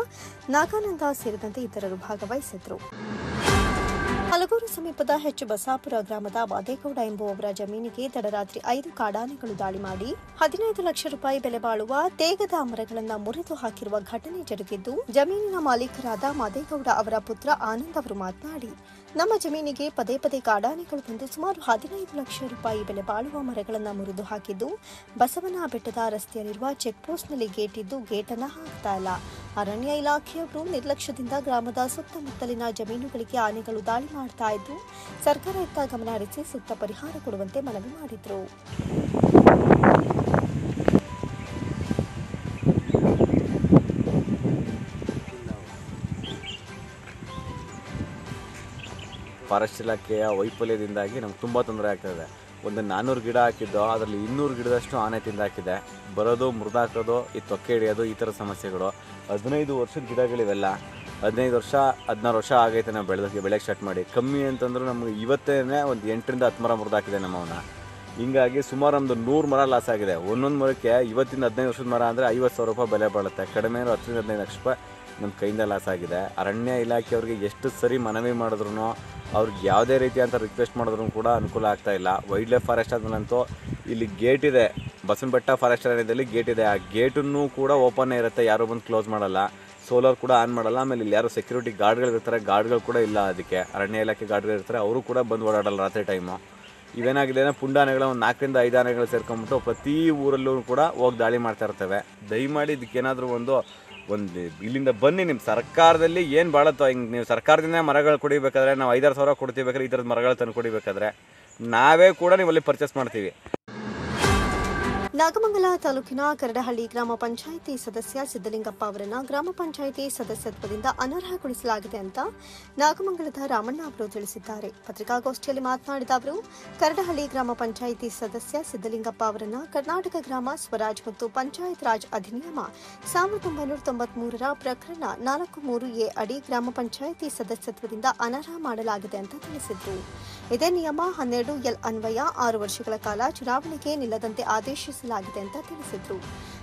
ನಾಗಾನಂದ ಸೇರಿದಂತೆ ಇತರರು ಭಾಗವಹಿಸಿದ್ರು. ಹಲಗೂರು ಸಮೀಪದ ಬಸಾಪುರ ಗ್ರಾಮದ ಮಾದೇಗೌಡ ಎಂಬುವವರ ಜಮೀನಿಗೆ ತಡರಾತ್ರಿ 5 ಕಾಡಾನೆಗಳು ದಾಳಿ ಮಾಡಿ 15 ಲಕ್ಷ ರೂಪಾಯಿ ಬೆಲೆ ಬಾಳುವ ತೇಗದ ಮರಗಳನ್ನು ಮುರಿದು ಹಾಕಿರುವ ಘಟನೆ ಜರುಗಿದ್ದು, ಜಮೀನಿನ ಮಾಲೀಕರಾದ ಮಾದೇಗೌಡ ಅವರ ಪುತ್ರ ಆನಂದ್ ಅವರು ಮಾತನಾಡಿ, ನಮ್ಮ ಜಮೀನಿಗೆ ಪದೇ ಪದೇ ಕಾಡಾನೆಗಳು ಬಂದು ಸುಮಾರು 15 ಲಕ್ಷ ರೂಪಾಯಿ ಬೆಲೆ ಬಾಳುವ ಮರಗಳನ್ನು ಮುರಿದು ಹಾಕಿದ್ದು, ಬಸವನ ಬೆಟ್ಟದ ರಸ್ತೆಯಲ್ಲಿರುವ ಚೆಕ್ ಪೋಸ್ಟ್ನಲ್ಲಿ ಗೇಟ್ ಇದ್ದು ಗೇಟನ್ನು ಹಾಕ್ತಾ ಇಲ್ಲ. ಅರಣ್ಯ ಇಲಾಖೆಯವರು ನಿರ್ಲಕ್ಷ್ಯದಿಂದ ಗ್ರಾಮದ ಸುತ್ತಮುತ್ತಲಿನ ಜಮೀನುಗಳಿಗೆ ಆನೆಗಳು ದಾಳಿ ಮಾಡ್ತಾ ಇದ್ದು, ಸರ್ಕಾರ ಇತ್ತ ಗಮನ ಹರಿಸಿ ಸೂಕ್ತ ಪರಿಹಾರ ಕೊಡುವಂತೆ ಮನವಿ ಮಾಡಿದರು. ಫಾರೆಸ್ಟ್ ಇಲಾಖೆಯ ವೈಫಲ್ಯದಿಂದಾಗಿ ನಮ್ಗೆ ತುಂಬ ತೊಂದರೆ ಆಗ್ತಾಯಿದೆ. ಒಂದು 400 ಗಿಡ ಹಾಕಿದ್ದು ಅದರಲ್ಲಿ 200 ಗಿಡದಷ್ಟು ಆನೆ ತಿಂದಾಕಿದೆ. ಬರೋದು, ಮುರಿದಾಕೋದು, ಈ ತೊಕ್ಕೆ ಹಿಡಿಯೋದು, ಈ ಥರ ಸಮಸ್ಯೆಗಳು. 15 ವರ್ಷದ ಗಿಡಗಳಿವೆಲ್ಲ. 15 ವರ್ಷ 16 ವರ್ಷ ಆಗೈತೆ ನಾವು ಬೆಳೆಗೆ ಸ್ಟಾರ್ಟ್ ಮಾಡಿ. ಕಮ್ಮಿ ಅಂತಂದ್ರೆ ನಮಗೆ ಇವತ್ತೇ ಒಂದು 8ರಿಂದ 10 ಮರ ಮುರಿದಾಕಿದೆ ನಮ್ಮವನ್ನ. ಹಿಂಗಾಗಿ ಸುಮಾರು ಒಂದು 100 ಮರ ಲಾಸ್ ಆಗಿದೆ. ಒಂದೊಂದು ಮರಕ್ಕೆ ಇವತ್ತಿಂದ 15 ವರ್ಷದ ಮರ ಅಂದರೆ 50,000 ರೂಪಾಯಿ ಬೆಲೆ ಬಾಳುತ್ತೆ. ಕಡಿಮೆ 10ರಿಂದ 15 ಲಕ್ಷ ರೂಪಾಯಿ ನಮ್ಮ ಕೈಯಿಂದ ಲಾಸ್ ಆಗಿದೆ. ಅರಣ್ಯ ಇಲಾಖೆಯವ್ರಿಗೆ ಎಷ್ಟು ಸರಿ ಮನವಿ ಮಾಡಿದ್ರು, ಅವ್ರಿಗೆ ಯಾವುದೇ ರೀತಿ ಅಂತ ರಿಕ್ವೆಸ್ಟ್ ಮಾಡಿದ್ರು ಕೂಡ ಅನುಕೂಲ ಆಗ್ತಾಯಿಲ್ಲ. ವೈಲ್ಡ್ ಲೈಫ್ ಫಾರೆಸ್ಟ್ ಆದ್ಮೇಲಂತೂ ಇಲ್ಲಿ ಗೇಟ್ ಇದೆ, ಬಸವನಬೆಟ್ಟ ಫಾರೆಸ್ಟ್ ಅರಣ್ಯದಲ್ಲಿ ಗೇಟ್ ಇದೆ. ಆ ಗೇಟನ್ನು ಕೂಡ ಓಪನ್ನೇ ಇರುತ್ತೆ, ಯಾರೂ ಬಂದು ಕ್ಲೋಸ್ ಮಾಡಲ್ಲ. ಸೋಲಾರ್ ಕೂಡ ಆನ್ ಮಾಡಲ್ಲ. ಆಮೇಲೆ ಇಲ್ಲಿ ಯಾರು ಸೆಕ್ಯೂರಿಟಿ ಗಾರ್ಡ್ಗಳಿರ್ತಾರೆ, ಗಾರ್ಡ್ಗಳು ಕೂಡ ಇಲ್ಲ. ಅದಕ್ಕೆ ಅರಣ್ಯ ಇಲಾಖೆ ಗಾರ್ಡ್ಗಳಿರ್ತಾರೆ, ಅವರು ಕೂಡ ಬಂದು ಓಡಾಡಲ್ಲ ರಾತ್ರಿ ಟೈಮು. ಇವೇನಾಗಿದೆ ಅಂದರೆ ಪುಂಡಾನೆಗಳ ಒಂದು 4ರಿಂದ 5 ಆನೆಗಳು ಸೇರ್ಕೊಂಡ್ಬಿಟ್ಟು ಪ್ರತಿ ಊರಲ್ಲೂ ಕೂಡ ಹೋಗಿ ದಾಳಿ ಮಾಡ್ತಾ ಇರ್ತವೆ. ದಯಮಾಡಿ ಇದಕ್ಕೇನಾದರೂ ಒಂದು ಇಲ್ಲಿಂದ ಬನ್ನಿ. ನಿಮ್ಮ ಸರ್ಕಾರದಲ್ಲಿ ಏನು ಬಾಳತ್ತೋ, ಹಿಂಗೆ ನೀವು ಸರ್ಕಾರದಿಂದ ಮರಗಳು ಕೊಡಿಬೇಕಾದ್ರೆ ನಾವು 5-6 ಸಾವಿರ ಕೊಡ್ತೀವಿ. ಬೇಕಾದ್ರೆ ಈ ಥರದ ಮರಗಳು ತಂದು ಕೊಡಿಬೇಕಾದ್ರೆ ನಾವೇ ಕೂಡ ನೀವಲ್ಲಿ ಪರ್ಚೇಸ್ ಮಾಡ್ತೀವಿ. ನಾಗಮಂಗಲ ತಾಲೂಕಿನ ಕರಡಹಳ್ಳಿ ಗ್ರಾಮ ಪಂಚಾಯಿತಿ ಸದಸ್ಯ ಸಿದ್ದಲಿಂಗಪ್ಪ ಅವರನ್ನು ಗ್ರಾಮ ಪಂಚಾಯಿತಿ ಸದಸ್ಯತ್ವದಿಂದ ಅನರ್ಹಗೊಳಿಸಲಾಗಿದೆ ಅಂತ ನಾಗಮಂಗಲದ ರಾಮಣ್ಣ ಅವರು ತಿಳಿಸಿದ್ದಾರೆ. ಪತ್ರಿಕಾಗೋಷ್ಠಿಯಲ್ಲಿ ಮಾತನಾಡಿದ ಅವರು, ಕರಡಹಳ್ಳಿ ಗ್ರಾಮ ಪಂಚಾಯಿತಿ ಸದಸ್ಯ ಸಿದ್ದಲಿಂಗಪ್ಪ ಅವರನ್ನು ಕರ್ನಾಟಕ ಗ್ರಾಮ ಸ್ವರಾಜ್ ಮತ್ತು ಪಂಚಾಯತ್ ರಾಜ್ ಅಧಿನಿಯಮ 1993ರ ಪ್ರಕರಣ 4(3)(a) ಅಡಿ ಗ್ರಾಮ ಪಂಚಾಯಿತಿ ಸದಸ್ಯತ್ವದಿಂದ ಅನರ್ಹ ಮಾಡಲಾಗಿದೆ ಅಂತ ತಿಳಿಸಿದರು. ಇದೇ ನಿಯಮ 12(l) ಅನ್ವಯ 6 ವರ್ಷಗಳ ಕಾಲ ಚುನಾವಣೆಗೆ ನಿಲ್ಲದಂತೆ ಆದೇಶಿಸಲಾಗಿದೆ ಅಂತ ತಿಳಿಸಿದರು.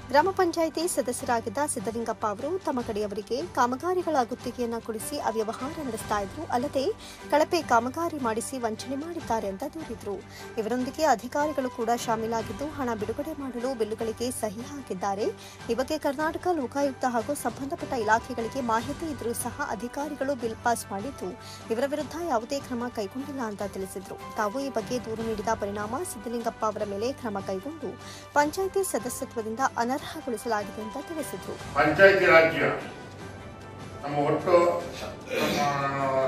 ಗ್ರಾಮ ಪಂಚಾಯಿತಿ ಸದಸ್ಯರಾಗಿದ್ದ ಸಿದ್ದಲಿಂಗಪ್ಪ ಅವರು ತಮ್ಮ ಕಡೆಯವರಿಗೆ ಕಾಮಗಾರಿಗಳ ಗುತ್ತಿಗೆಯನ್ನು ಕೊಡಿಸಿ ಅವ್ಯವಹಾರ ನಡೆಸ್ತಾ ಇದ್ರು, ಅಲ್ಲದೆ ಕಳಪೆ ಕಾಮಗಾರಿ ಮಾಡಿಸಿ ವಂಚನೆ ಮಾಡಿದ್ದಾರೆ ಅಂತ ದೂರಿದರು. ಇವರೊಂದಿಗೆ ಅಧಿಕಾರಿಗಳು ಕೂಡ ಶಾಮೀಲಾಗಿದ್ದು ಹಣ ಬಿಡುಗಡೆ ಮಾಡಲು ಬಿಲ್ಲುಗಳಿಗೆ ಸಹಿ ಹಾಕಿದ್ದಾರೆ. ಈ ಬಗ್ಗೆ ಕರ್ನಾಟಕ ಲೋಕಾಯುಕ್ತ ಹಾಗೂ ಸಂಬಂಧಪಟ್ಟ ಇಲಾಖೆಗಳಿಗೆ ಮಾಹಿತಿ ಇದ್ರೂ ಸಹ ಅಧಿಕಾರಿಗಳು ಬಿಲ್ ಪಾಸ್ ಮಾಡಿದ್ದು ಇವರ ವಿರುದ್ಧ ಯಾವುದೇ ಕ್ರಮ ಕೈಗೊಂಡಿಲ್ಲ ಅಂತ ತಿಳಿಸಿದರು. ತಾವು ಈ ಬಗ್ಗೆ ದೂರು ನೀಡಿದ ಪರಿಣಾಮ ಸಿದ್ದಲಿಂಗಪ್ಪ ಅವರ ಮೇಲೆ ಕ್ರಮ ಕೈಗೊಂಡು ಪಂಚಾಯಿತಿ ಸದಸ್ಯತ್ವದಿಂದ ಅನರ್ಹಗೊಳಿಸಲಾಗಿದೆ ಅಂತ ತಿಳಿಸಿದರು. ಪಂಚಾಯಿತಿ ರಾಜ್ಯ ನಮ್ಮ ಒಟ್ಟು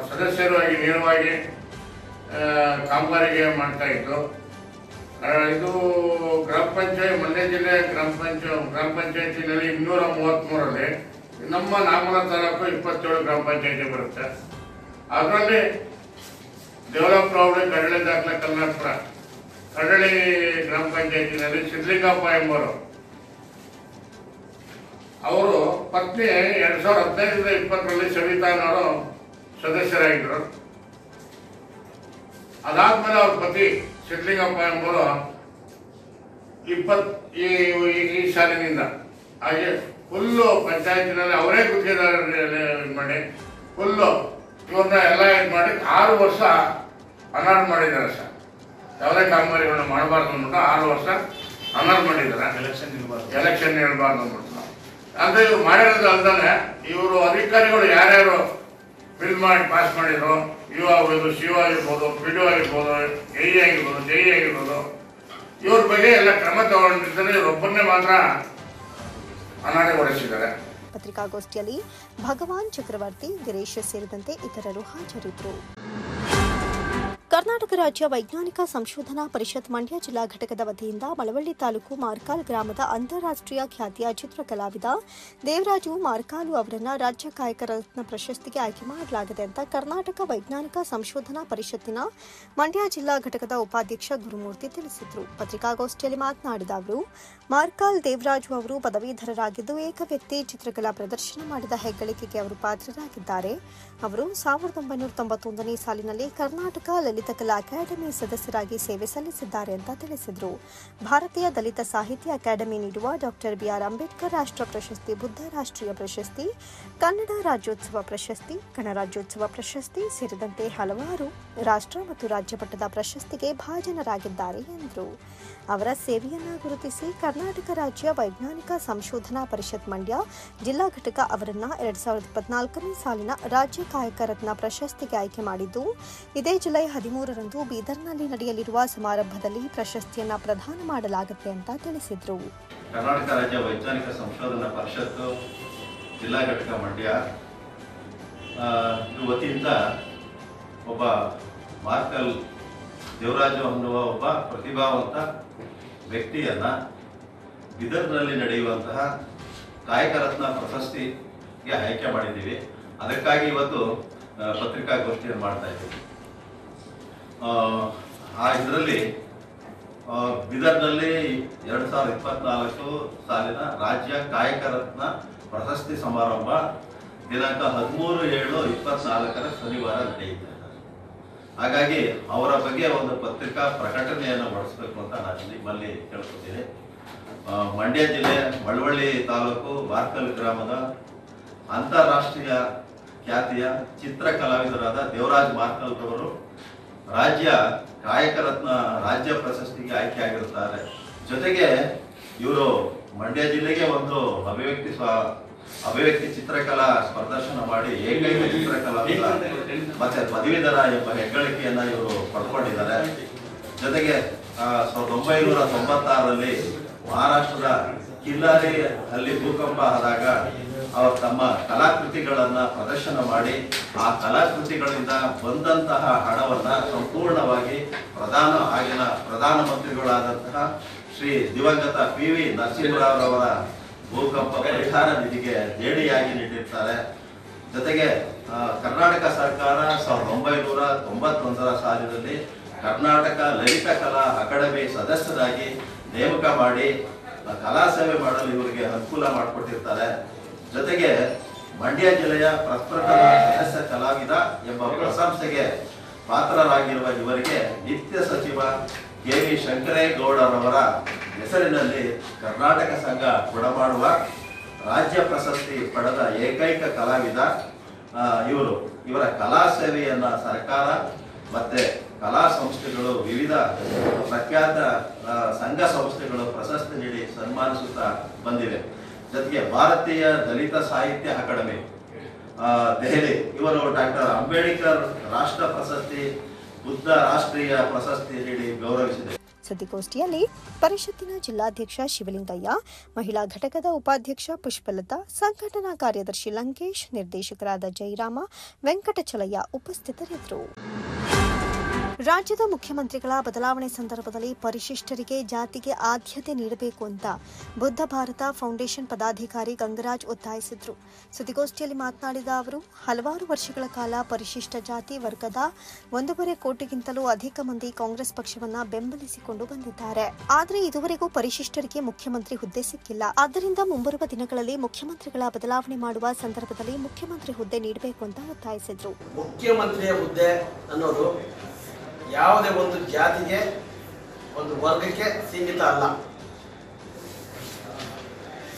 ಸದಸ್ಯರಾಗಿ ನೇರವಾಗಿ ಕಾಮಗಾರಿಗೆ ಮಾಡ್ತಾ ಇದ್ದು, ಇದು ಗ್ರಾಮ ಪಂಚಾಯತ್ ಮಂಡ್ಯ ಜಿಲ್ಲೆ ಗ್ರಾಮ ಪಂಚಾಯತಿನಲ್ಲಿ 233ರಲ್ಲಿ ನಮ್ಮ ನಾಗಮಂಗಲ ತಾಲೂಕು 27 ಗ್ರಾಮ ಪಂಚಾಯತಿ ಬರುತ್ತೆ. ಅದರಲ್ಲಿ ಡೆವಲಪ್ ರೌಡ್ ಕರಳಿ ದಾಖಲೆ ಕಲ್ಲಾಪುರ ಕರಳಿ ಗ್ರಾಮ ಪಂಚಾಯತಿನಲ್ಲಿ ಸಿದ್ದಲಿಂಗಪ್ಪ ಎಂಬರು ಅವರು ಪತ್ನಿ 2015-20 ಸವಿತಾನವರು ಸದಸ್ಯರಾಗಿದ್ದರು. ಅದಾದ್ಮೇಲೆ ಅವ್ರ ಪತಿ ಸಿದ್ದಲಿಂಗಪ್ಪ ಎಂಬರು ಈ ಸಾಲಿನಿಂದ ಹಾಗೆ ಫುಲ್ಲು ಪಂಚಾಯತಿನಲ್ಲಿ ಅವರೇ ಗುತ್ತಿಗೆದಾರ ಮಾಡಿ ಫುಲ್ಲು ಇವ್ರನ್ನ ಎಲ್ಲ ಇದು ಮಾಡಿ 6 ವರ್ಷ ಅನರ್ಹ ಮಾಡಿದ್ದಾರೆ ಸರ್. ಯಾವುದೇ ಕಾಮಗಾರಿಗಳನ್ನ ಮಾಡಬಾರ್ದು ಅಂದ್ಬಿಟ್ಟು 6 ವರ್ಷ ಅನರ್ಹ ಮಾಡಿದ್ದಾರೆ. ಎಲೆಕ್ಷನ್ ನಿಲ್ಬಾರ್ದು ಅಂದ್ಬಿಟ್ಟು ಅಂದ್ರೆ ಇವ್ರು ಮಾಡಿರೋದು ಅಲ್ದಾನೆ ಇವರು ಅಧಿಕಾರಿಗಳು ಯಾರ್ಯಾರು ಬಿಲ್ ಮಾಡಿ ಪಾಸ್ ಮಾಡಿದ್ರು, ಯು ಆಗ್ಬೋದು, ಶಿವ ಆಗಿರ್ಬೋದು, ಪಿಡು ಆಗಿರ್ಬೋದು, ಎ ಆಗಿರ್ಬೋದು, ಜೈ ಆಗಿರ್ಬೋದು, ಇವ್ರ ಬಗ್ಗೆ ಎಲ್ಲ ಕ್ರಮ ತಗೊಂಡಿದ್ದಾರೆ. ಇವರೊಬ್ಬರನ್ನೇ ಮಾತ್ರ ಅನರ್ಹಗೊಳಿಸಿದ್ದಾರೆ. ಪತ್ರಿಕಾಗೋಷ್ಠಿಯಲ್ಲಿ ಭಗವಾನ್ ಚಕ್ರವರ್ತಿ, ಗಿರೀಶ್ ಸೇರಿದಂತೆ ಇತರರು ಹಾಜರಿದ್ದರು. ಕರ್ನಾಟಕ ರಾಜ್ಯ ವೈಜ್ಞಾನಿಕ ಸಂಶೋಧನಾ ಪರಿಷತ್ ಮಂಡ್ಯ ಜಿಲ್ಲಾ ಘಟಕದ ವತಿಯಿಂದ ಮಳವಳ್ಳಿ ತಾಲೂಕು ಮಾರ್ಕಾಲ್ ಗ್ರಾಮದ ಅಂತಾರಾಷ್ಟ್ರೀಯ ಖ್ಯಾತಿಯ ಚಿತ್ರಕಲಾವಿದ ದೇವರಾಜು ಮಾರ್ಕಾಲು ಅವರನ್ನು ರಾಜ್ಯ ಕಾಯಕ ರತ್ನ ಪ್ರಶಸ್ತಿಗೆ ಆಯ್ಕೆ ಮಾಡಲಾಗಿದೆ ಅಂತ ಕರ್ನಾಟಕ ವೈಜ್ಞಾನಿಕ ಸಂಶೋಧನಾ ಪರಿಷತ್ತಿನ ಮಂಡ್ಯ ಜಿಲ್ಲಾ ಘಟಕದ ಉಪಾಧ್ಯಕ್ಷ ಗುರುಮೂರ್ತಿ ತಿಳಿಸಿದರು. ಪತ್ರಿಕಾಗೋಷ್ಠಿಯಲ್ಲಿ ಮಾತನಾಡಿದ ಅವರು, ಮಾರ್ಕಾಲ್ ದೇವರಾಜು ಅವರು ಪದವೀಧರರಾಗಿದ್ದು ಏಕವ್ಯಕ್ತಿ ಚಿತ್ರಕಲಾ ಪ್ರದರ್ಶನ ಮಾಡಿದ ಹೆಗ್ಗಳಿಕೆಗೆ ಅವರು ಪಾತ್ರರಾಗಿದ್ದಾರೆ. ಅವರು 1991ನೇ ಸಾಲಿನಲ್ಲಿ ಕರ್ನಾಟಕ ಲಲಿತ ಕಲಾ ಅಕಾಡೆಮಿ ಸದಸ್ಯರಾಗಿ ಸೇವೆ ಸಲ್ಲಿಸಿದ್ದಾರೆ ಅಂತ ತಿಳಿಸಿದರು. ಭಾರತೀಯ ದಲಿತ ಸಾಹಿತ್ಯ ಅಕಾಡೆಮಿ ನೀಡುವ ಡಾಕ್ಟರ್ ಬಿ.ಆರ್. ಅಂಬೇಡ್ಕರ್ ರಾಷ್ಟ್ರ ಪ್ರಶಸ್ತಿ, ಬುದ್ಧ ರಾಷ್ಟ್ರೀಯ ಪ್ರಶಸ್ತಿ, ಕನ್ನಡ ರಾಜ್ಯೋತ್ಸವ ಪ್ರಶಸ್ತಿ, ಗಣರಾಜ್ಯೋತ್ಸವ ಪ್ರಶಸ್ತಿ ಸೇರಿದಂತೆ ಹಲವಾರು ರಾಷ್ಟ್ರ ಮತ್ತು ರಾಜ್ಯ ಮಟ್ಟದ ಪ್ರಶಸ್ತಿಗೆ ಭಾಜನರಾಗಿದ್ದಾರೆ ಎಂದರು. ಅವರ ಸೇವೆಯನ್ನು ಗುರುತಿಸಿ ಕರ್ನಾಟಕ ರಾಜ್ಯ ವೈಜ್ಞಾನಿಕ ಸಂಶೋಧನಾ ಪರಿಷತ್ ಮಂಡ್ಯ ಜಿಲ್ಲಾ ಘಟಕ ಅವರನ್ನು 2024ನೇ ಸಾಲಿನ ರಾಜ್ಯ ಕಾಯಕ ರತ್ನ ಪ್ರಶಸ್ತಿಗೆ ಆಯ್ಕೆ ಮಾಡಿದ್ದು, ಇದೇ ಜುಲೈ 13ರಂದು ಬೀದರ್ನಲ್ಲಿ ನಡೆಯಲಿರುವ ಸಮಾರಂಭದಲ್ಲಿ ಪ್ರಶಸ್ತಿಯನ್ನು ಪ್ರದಾನ ಮಾಡಲಾಗುತ್ತೆ ಅಂತ ತಿಳಿಸಿದರು. ಕರ್ನಾಟಕ ರಾಜ್ಯ ವೈಜ್ಞಾನಿಕ ಸಂಶೋಧನಾ ಪರಿಷತ್ತು ಜಿಲ್ಲಾ ಘಟಕ ಮಂಡ್ಯ ವತಿಯಿಂದ ಒಬ್ಬ ಮಾರ್ಕಲ್ ದೇವರಾಜು ಅನ್ನುವ ಒಬ್ಬ ಪ್ರತಿಭಾವಂತ ವ್ಯಕ್ತಿಯನ್ನ ಬೀದರ್ನಲ್ಲಿ ನಡೆಯುವಂತಹ ಕಾಯಕ ರತ್ನ ಪ್ರಶಸ್ತಿಗೆ ಆಯ್ಕೆ ಮಾಡಿದ್ದೀವಿ. ಅದಕ್ಕಾಗಿ ಇವತ್ತು ಪತ್ರಿಕಾಗೋಷ್ಠಿಯನ್ನು ಮಾಡ್ತಾ ಇದ್ದೀವಿ. ಇದರಲ್ಲಿ ಬೀದರ್ನಲ್ಲಿ 2024 ಸಾಲಿನ ರಾಜ್ಯ ಕಾಯಕ ರತ್ನ ಪ್ರಶಸ್ತಿ ಸಮಾರಂಭ ದಿನಾಂಕ 13/7/24 ಶನಿವಾರ ನಡೆಯುತ್ತೆ. ಹಾಗಾಗಿ ಅವರ ಬಗ್ಗೆ ಒಂದು ಪತ್ರಿಕಾ ಪ್ರಕಟಣೆಯನ್ನು ಹೊರಡಿಸಬೇಕು ಅಂತ ನಾನು ನಿಮ್ಮಲ್ಲಿ ಕೇಳ್ಕೊತೀನಿ. ಮಂಡ್ಯ ಜಿಲ್ಲೆ ಮಳವಳ್ಳಿ ತಾಲೂಕು ಮಾರ್ಕಲ್ ಗ್ರಾಮದ ಅಂತಾರಾಷ್ಟ್ರೀಯ ಖ್ಯಾತಿಯ ಚಿತ್ರಕಲಾವಿದರಾದ ದೇವರಾಜ್ ಮಾರ್ಕಲ್ ರವರು ರಾಜ್ಯ ಕಾಯಕ ರತ್ನ ರಾಜ್ಯ ಪ್ರಶಸ್ತಿಗೆ ಆಯ್ಕೆಯಾಗಿರುತ್ತಾರೆ. ಜೊತೆಗೆ ಇವರು ಮಂಡ್ಯ ಜಿಲ್ಲೆಗೆ ಒಂದು ಅಭಿವ್ಯಕ್ತಿ ಚಿತ್ರಕಲಾ ಪ್ರದರ್ಶನ ಮಾಡಿ ಏಕೈಕ ಚಿತ್ರಕಲಾವಿದ ಮತ್ತೆ ಪದವೀಧರ ಎಂಬ ಹೆಗ್ಗಳಿಕೆಯನ್ನ ಇವರು ಪಡ್ಕೊಂಡಿದ್ದಾರೆ. ಜೊತೆಗೆ 1996ರಲ್ಲಿ ಮಹಾರಾಷ್ಟ್ರದ ಕಿಲ್ಲಾರಿ ಅಲ್ಲಿ ಭೂಕಂಪ ಆದಾಗ ಅವರು ತಮ್ಮ ಕಲಾಕೃತಿಗಳನ್ನ ಪ್ರದರ್ಶನ ಮಾಡಿ ಆ ಕಲಾಕೃತಿಗಳಿಂದ ಬಂದಂತಹ ಹಣವನ್ನ ಸಂಪೂರ್ಣವಾಗಿ ಪ್ರಧಾನಮಂತ್ರಿಗಳಾದಂತಹ ಶ್ರೀ ದಿವಂಗತ PV ನರಸಿಂಹರಾವ್ರವರ ಭೂಕಂಪ ಪರಿಹಾರ ನಿಧಿಗೆ ದೇಣಿಯಾಗಿ ನೀಡಿರ್ತಾರೆ. ಜೊತೆಗೆ ಕರ್ನಾಟಕ ಸರ್ಕಾರ 1991ರ ಸಾಲಿನಲ್ಲಿ ಕರ್ನಾಟಕ ಲಲಿತ ಕಲಾ ಅಕಾಡೆಮಿ ಸದಸ್ಯರಾಗಿ ನೇಮಕ ಮಾಡಿ ಕಲಾ ಸೇವೆ ಮಾಡಲು ಇವರಿಗೆ ಅನುಕೂಲ ಮಾಡಿಕೊಟ್ಟಿರ್ತಾರೆ. ಜೊತೆಗೆ ಮಂಡ್ಯ ಜಿಲ್ಲೆಯ ಪ್ರಪ್ರಥಮ ಸದಸ್ಯ ಕಲಾವಿದ ಎಂಬ ಪ್ರಶಂಸೆಗೆ ಪಾತ್ರರಾಗಿರುವ ಇವರಿಗೆ ನಿತ್ಯ ಸಚಿವ KV ಶಂಕರೇಗೌಡರವರ ಹೆಸರಿನಲ್ಲಿ ಕರ್ನಾಟಕ ಸಂಘ ಕೊಡಮಾಡುವ ರಾಜ್ಯ ಪ್ರಶಸ್ತಿ ಪಡೆದ ಏಕೈಕ ಕಲಾವಿದ ಇವರು. ಇವರ ಕಲಾ ಸೇವೆಯನ್ನ ಸರ್ಕಾರ ಮತ್ತೆ ಕಲಾ ಸಂಸ್ಥೆಗಳು, ವಿವಿಧ ಪ್ರಖ್ಯಾತ ಸಂಘ ಸಂಸ್ಥೆಗಳು ಪ್ರಶಸ್ತಿ ನೀಡಿ ಸನ್ಮಾನಿಸುತ್ತಾ ಬಂದಿವೆ. ಜೊತೆಗೆ ಭಾರತೀಯ ದಲಿತ ಸಾಹಿತ್ಯ ಅಕಾಡೆಮಿ ದೆಹಲಿ ಇವರು ಡಾಕ್ಟರ್ ಅಂಬೇಡ್ಕರ್ ರಾಷ್ಟ್ರ ಪ್ರಶಸ್ತಿ, ಬುದ್ಧ ರಾಷ್ಟ್ರೀಯ ಪ್ರಶಸ್ತಿ ನೀಡಿ ಗೌರವಿಸಿದೆ. ಸುದ್ದಿಗೋಷ್ಠಿಯಲ್ಲಿ ಪರಿಷತ್ತಿನ ಜಿಲ್ಲಾಧ್ಯಕ್ಷ ಶಿವಲಿಂಗಯ್ಯ, ಮಹಿಳಾ ಘಟಕದ ಉಪಾಧ್ಯಕ್ಷ ಪುಷ್ಪಲತಾ, ಸಂಘಟನಾ ಕಾರ್ಯದರ್ಶಿ ಲಂಕೇಶ್, ನಿರ್ದೇಶಕರಾದ ಜಯರಾಮ, ವೆಂಕಟಚಲಯ್ಯ ಉಪಸ್ಥಿತರಿದ್ದರು. ರಾಜ್ಯದ ಮುಖ್ಯಮಂತ್ರಿಗಳ ಬದಲಾವಣೆ ಸಂದರ್ಭದಲ್ಲಿ ಪರಿಶಿಷ್ಟರಿಗೆ ಜಾತಿಗೆ ಆದ್ಯತೆ ನೀಡಬೇಕು ಅಂತ ಬುದ್ಧ ಭಾರತ ಫೌಂಡೇಶನ್ ಪದಾಧಿಕಾರಿ ಗಂಗರಾಜ್ ಒತ್ತಾಯಿಸಿದರು. ಸುದ್ದಿಗೋಷ್ಠಿಯಲ್ಲಿ ಮಾತನಾಡಿದ ಅವರು, ಹಲವಾರು ವರ್ಷಗಳ ಕಾಲ ಪರಿಶಿಷ್ಟ ಜಾತಿ ವರ್ಗದ 1.5 ಕೋಟಿಗಿಂತಲೂ ಅಧಿಕ ಮಂದಿ ಕಾಂಗ್ರೆಸ್ ಪಕ್ಷವನ್ನ ಬೆಂಬಲಿಸಿಕೊಂಡು ಬಂದಿದ್ದಾರೆ. ಆದರೆ ಇದುವರೆಗೂ ಪರಿಶಿಷ್ಟರಿಗೆ ಮುಖ್ಯಮಂತ್ರಿ ಹುದ್ದೆ ಸಿಕ್ಕಿಲ್ಲ. ಆದ್ದರಿಂದ ಮುಂಬರುವ ದಿನಗಳಲ್ಲಿ ಮುಖ್ಯಮಂತ್ರಿಗಳ ಬದಲಾವಣೆ ಮಾಡುವ ಸಂದರ್ಭದಲ್ಲಿ ಮುಖ್ಯಮಂತ್ರಿ ಹುದ್ದೆ ನೀಡಬೇಕು ಅಂತ ಒತ್ತಾಯಿಸಿದರು. ಮುಖ್ಯಮಂತ್ರಿಯ ಹುದ್ದೆ ಅನ್ನೋದು ಯಾವುದೇ ಒಂದು ಜಾತಿಗೆ, ಒಂದು ವರ್ಗಕ್ಕೆ ಸೀಮಿತ ಅಲ್ಲ.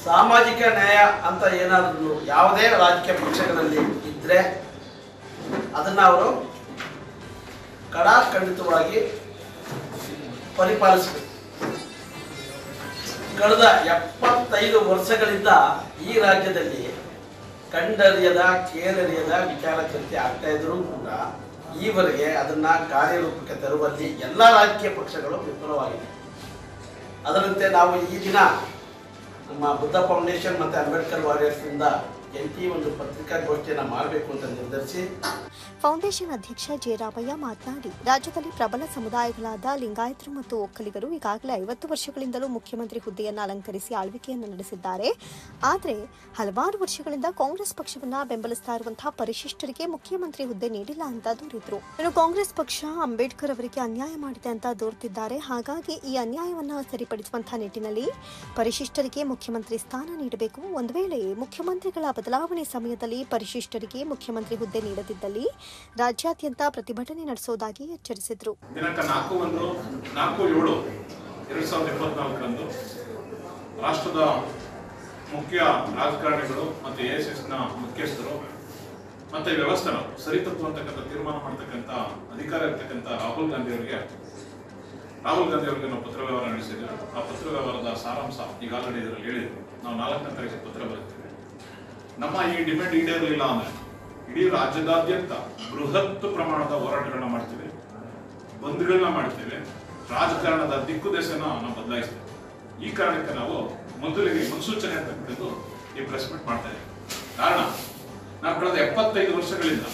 ಸಾಮಾಜಿಕ ನ್ಯಾಯ ಅಂತ ಏನಾದರೂ ಯಾವುದೇ ರಾಜಕೀಯ ಪಕ್ಷಗಳಲ್ಲಿ ಇದ್ರೆ ಅದನ್ನು ಅವರು ಖಂಡಿತವಾಗಿ ಪರಿಪಾಲಿಸಬೇಕು. ಕಳೆದ 75 ವರ್ಷಗಳಿಂದ ಈ ರಾಜ್ಯದಲ್ಲಿ ಕಂಡರಿಯದ ಕೇಳರಿಯದ ವಿಚಾರ ಚರ್ಚೆ ಆಗ್ತಾ ಇದ್ರೂ ಕೂಡ ಈವರೆಗೆ ಅದನ್ನ ಕಾರ್ಯರೂಪಕ್ಕೆ ತರುವಲ್ಲಿ ಎಲ್ಲ ರಾಜಕೀಯ ಪಕ್ಷಗಳು ವಿಫಲವಾಗಿವೆ. ಅದರಂತೆ ನಾವು ಈ ದಿನ ನಮ್ಮ ಬುದ್ಧ ಫೌಂಡೇಶನ್ ಮತ್ತು ಅಂಬೇಡ್ಕರ್ ವಾರಿಯರ್ಸ್ ಇಂದ ಜಂಟಿ ಒಂದು ಪತ್ರಿಕಾಗೋಷ್ಠಿಯನ್ನು ಮಾಡಬೇಕು ಅಂತ ನಿರ್ಧರಿಸಿ ಫೌಂಡೇಶನ್ ಅಧ್ಯಕ್ಷ ಜಯರಾಮಯ್ಯ ಮಾತನಾಡಿ, ರಾಜ್ಯದಲ್ಲಿ ಪ್ರಬಲ ಸಮುದಾಯಗಳಾದ ಲಿಂಗಾಯತರು ಮತ್ತು ಒಕ್ಕಲಿಗರು ಈಗಾಗಲೇ 50 ವರ್ಷಗಳಿಂದಲೂ ಮುಖ್ಯಮಂತ್ರಿ ಹುದ್ದೆಯನ್ನು ಅಲಂಕರಿಸಿ ಆಳ್ವಿಕೆಯನ್ನು ನಡೆಸಿದ್ದಾರೆ. ಆದರೆ ಹಲವಾರು ವರ್ಷಗಳಿಂದ ಕಾಂಗ್ರೆಸ್ ಪಕ್ಷವನ್ನ ಬೆಂಬಲಿಸ್ತಾ ಇರುವಂತಹ ಪರಿಶಿಷ್ಟರಿಗೆ ಮುಖ್ಯಮಂತ್ರಿ ಹುದ್ದೆ ನೀಡಿಲ್ಲ ಅಂತ ದೂರಿದ್ರು. ಇನ್ನು ಕಾಂಗ್ರೆಸ್ ಪಕ್ಷ ಅಂಬೇಡ್ಕರ್ ಅವರಿಗೆ ಅನ್ಯಾಯ ಮಾಡಿದೆ ಅಂತ ದೂರುತ್ತಿದ್ದಾರೆ. ಹಾಗಾಗಿ ಈ ಅನ್ಯಾಯವನ್ನು ಸರಿಪಡಿಸುವಂತಹ ನಿಟ್ಟಿನಲ್ಲಿ ಪರಿಶಿಷ್ಟರಿಗೆ ಮುಖ್ಯಮಂತ್ರಿ ಸ್ಥಾನ ನೀಡಬೇಕು. ಒಂದು ವೇಳೆ ಮುಖ್ಯಮಂತ್ರಿಗಳ ಬದಲಾವಣೆ ಸಮಯದಲ್ಲಿ ಪರಿಶಿಷ್ಟರಿಗೆ ಮುಖ್ಯಮಂತ್ರಿ ಹುದ್ದೆ ನೀಡದಿದ್ದಲ್ಲಿ ರಾಜ್ಯಾದ್ಯಂತ ಪ್ರತಿಭಟನೆ ನಡೆಸುವುದಾಗಿ ಎಚ್ಚರಿಸಿದರು. ದಿನಾಂಕ 4/1/2024 ರಾಷ್ಟ್ರದ ಮುಖ್ಯ ರಾಜಕಾರಣಿಗಳು ಮತ್ತು AISISನ ಮುಖ್ಯಸ್ಥರು ಮತ್ತು ವ್ಯವಸ್ಥೆಗಳು ಸರಿತಪ್ಪುವಂತಕ್ಕಂಥ ತೀರ್ಮಾನ ಮಾಡತಕ್ಕಂಥ ಅಧಿಕಾರ ಇರ್ತಕ್ಕಂಥ ರಾಹುಲ್ ಗಾಂಧಿ ಅವರಿಗೆ ನಾವು ಪತ್ರ ವ್ಯವಹಾರ ನಡೆಸಿದ್ದೇವೆ. ಆ ಪತ್ರ ವ್ಯವಹಾರದ ಸಾರಾಂಶ ಈಗ ಆಲ್ರೆಡಿ ಇದರಲ್ಲಿ ಹೇಳಿದ್ರು. ನಾವು 4ನೇ ತಾರೀಕು ಪತ್ರ ಬರೆದಿದ್ದೇವೆ. ನಮ್ಮ ಈ ಡಿಮ್ಯಾಂಡ್ ಈಡೇರಲಿಲ್ಲ ಅಂದ್ರೆ ಇಡೀ ರಾಜ್ಯದಾದ್ಯಂತ ಬೃಹತ್ ಪ್ರಮಾಣದ ಹೋರಾಟಗಳನ್ನ ಮಾಡ್ತೀವಿ, ಬಂದ್ಗಳನ್ನ ಮಾಡ್ತೇವೆ, ರಾಜಕಾರಣದ ದಿಕ್ಕು ದೇಶನ ನಾವು ಬದಲಾಯಿಸ್ತೇವೆ. ಈ ಕಾರಣಕ್ಕೆ ನಾವು ಮೊದಲಿಗೆ ಮುನ್ಸೂಚನೆ ಅಂತಕ್ಕಂಥದ್ದು ಈ ಪ್ರೆಸ್ ಮೀಟ್ ಮಾಡ್ತಾ ಇದ್ದೀವಿ. ಕಾರಣ, ನಾವು ಕಳೆದ 75 ವರ್ಷಗಳಿಂದ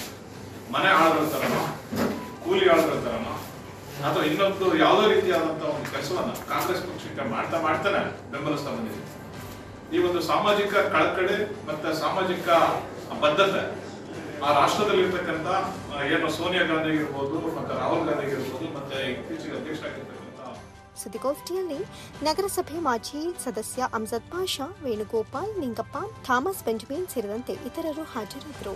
ಮನೆ ಆಳುಗಳ ತರನೋ, ಕೂಲಿ ಆಳುಗಳ ತರನೋ ಅಥವಾ ಇನ್ನೊಂದು ಯಾವುದೋ ರೀತಿಯಾದಂತಹ ಒಂದು ಕೆಲಸವನ್ನ ಕಾಂಗ್ರೆಸ್ ಪಕ್ಷಕ್ಕೆ ಮಾಡ್ತಾನೆ ಬೆಂಬಲಿಸ್ತಾ ಬಂದಿದ್ದೀವಿ. ಈ ಒಂದು ಸಾಮಾಜಿಕ ಕಳಕಳಿ ಮತ್ತೆ ಸಾಮಾಜಿಕ ಬದ್ಧತೆ ಆ ರಾಷ್ಟ್ರದಲ್ಲಿರ್ತಕ್ಕಂಥ ಏನು ಸೋನಿಯಾ ಗಾಂಧಿ ಆಗಿರ್ಬೋದು, ಮತ್ತೆ ರಾಹುಲ್ ಗಾಂಧಿ ಆಗಿರ್ಬೋದು, ಮತ್ತೆ ಇತ್ತೀಚೆಗೆ ಅಧ್ಯಕ್ಷರಾಗಿರ್ತಕ್ಕಂಥ ಸುದ್ದಿಗೋಷ್ಠಿಯಲ್ಲಿ ನಗರಸಭೆ ಮಾಜಿ ಸದಸ್ಯ ಅಮ್ಜದ್ ಪಾಷಾ, ವೇಣುಗೋಪಾಲ್, ನಿಂಗಪ್ಪ, ಥಾಮಸ್ ಬೆಂಜಮಿನ್ ಸೇರಿದಂತೆ ಇತರರು ಹಾಜರಿದ್ದರು.